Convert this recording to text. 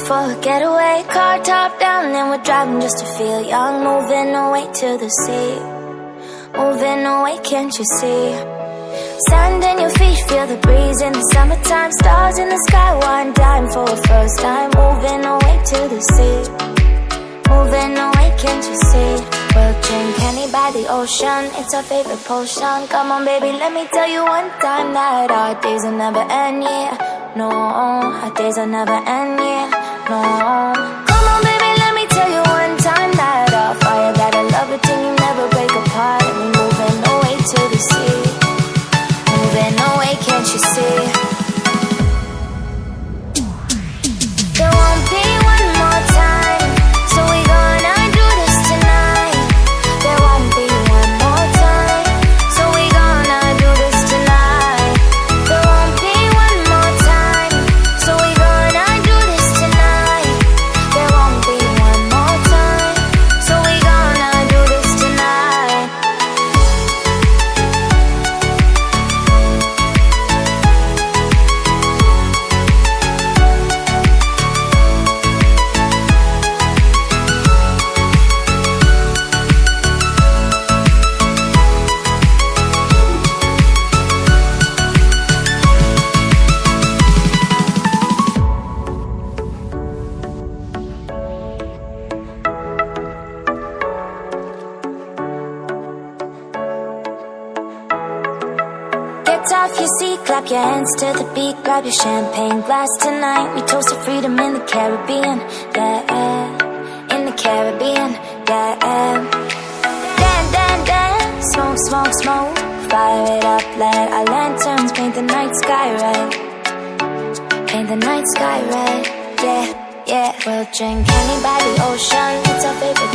for a getaway. Car top down and we're driving just to feel young. Moving away to the sea, moving away, can't you see? Sand in your feet, feel the breeze in the summertime. Stars in the sky, one dime for a first time. Moving away to the sea, moving away, can't you see? We'll drink honey by the ocean, it's our favorite potion. Come on baby, let me tell you one time that our days will never end, yeah. No, our days will never end, yeah. No. Come on baby, let me tell you one time that our fire got a love it till you never break apart. And we moving away to the sea, moving away, can't you see? There won't be one more time, so we gonna do this tonight. There won't be one more time, so we gonna do this tonight. There won't be one more time, so we gonna do this tonight. There won't be one more time, so we gonna do this tonight. Get off your seat, clap your hands to the beat. Grab your champagne glass tonight. We toast to freedom in the Caribbean, yeah. In the Caribbean, yeah. Dance, dance, dance, smoke, smoke, smoke. Fire it up, let our lanterns paint the night sky red. Paint the night sky red, yeah, yeah. We'll drink honey by the ocean, it's our favorite